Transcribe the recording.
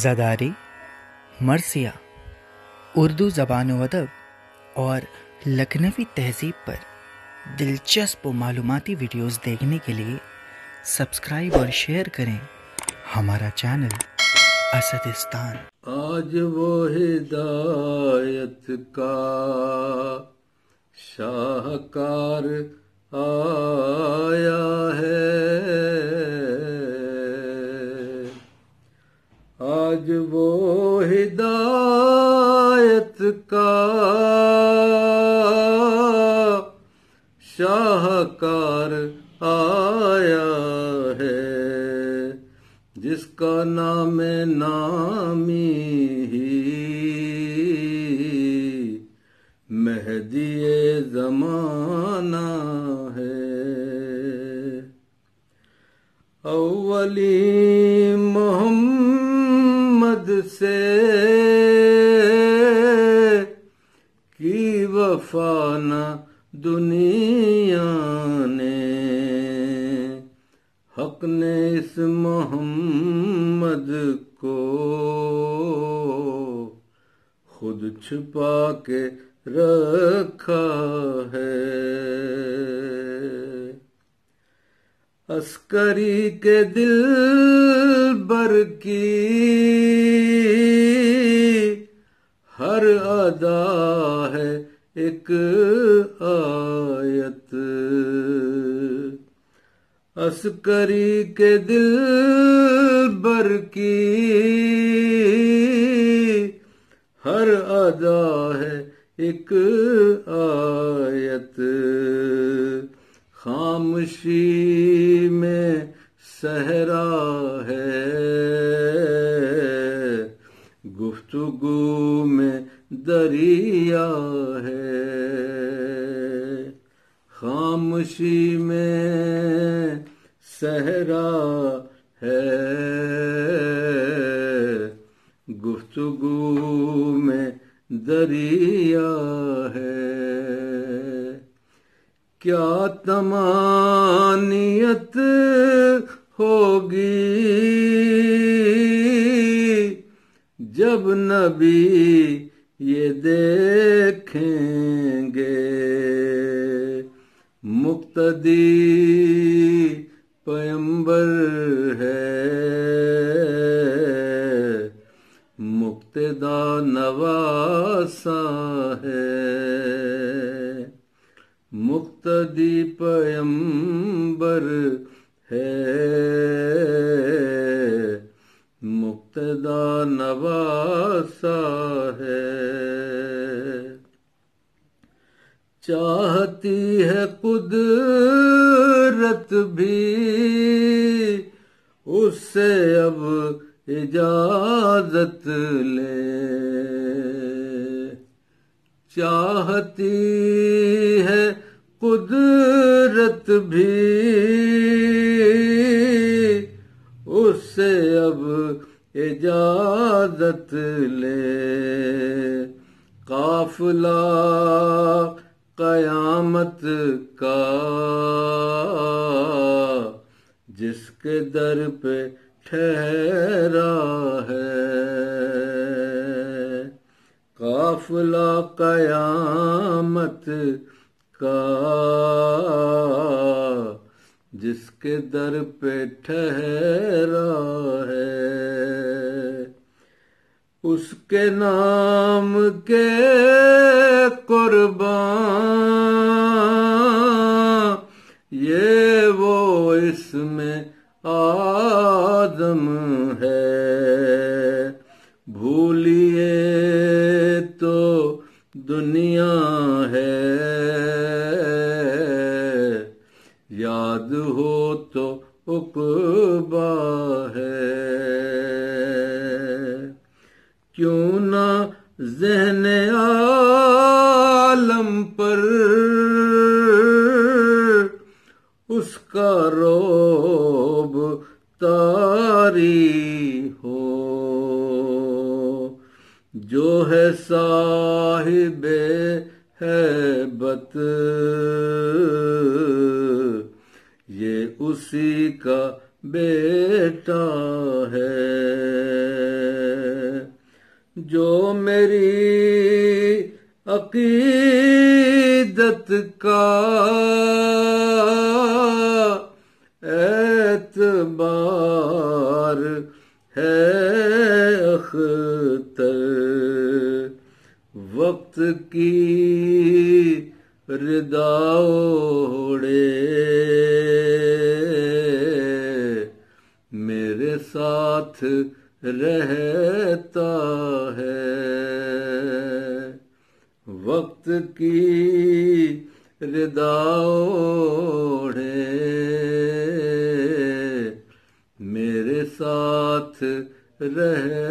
زاداری، مرثیہ، اردو زبان و ادب اور لکھنوی تہذیب پر دلچسپ و معلوماتی ویڈیوز دیکھنے کے لیے سبسکرائب اور شیئر کریں ہمارا چینل اسدستان۔ آج وہ ہدایت کا شاہکار آیا ہے، آج وہ ہدایت کا شاہکار آیا ہے، جس کا نام نامی ہی مہدی زمانہ ہے۔ اولی محمد سے کی وفا نہ دنیا نے، حق نے اس محمد کو خود چھپا کے رکھا ہے۔ عسکری کے دل بر کی ہر ادا ہے ایک آیت، عسکری کے دل بر کی ہر ادا ہے ایک آیت، خاموشی میں صحرا ہے، گفتگو میں دریا ہے، خاموشی میں صحرا ہے، گفتگو میں دریا ہے۔ کیا طمانینت ہوگی جب نبی یہ دیکھیں گے، مقتدی پیمبر ہے، مقتدا نواسا ہے، مقتدی پیمبر ہے، مقتدا نواسا ہے۔ چاہتی ہے قدرت بھی اس سے اب اجازت لے، چاہتی ہے قدرت بھی اس سے اب اجازت لے، قافلہ قیامت کا جس کے در پہ ٹھہرا ہے، قافلہ قیامت کا جس کے در پہ ٹھہرا ہے، اس کے نام کے قربان یہ وہ اس میں آدم ہے، بھولیے تو دنیا ہے، یاد ہو تو عقبا ہے۔ کیوں نہ ذہن عالم پر اس کا رعب طاری ہو، جو ہے صاحب ہیبت یہ اسی کا بیٹا ہے۔ جو میری عقیدت کا اعتبار ہے اختر، وقت کی ردا اوڑھے میرے ساتھ رہتا ہے، وقت کی ردا اوڑھے میرے ساتھ رہتا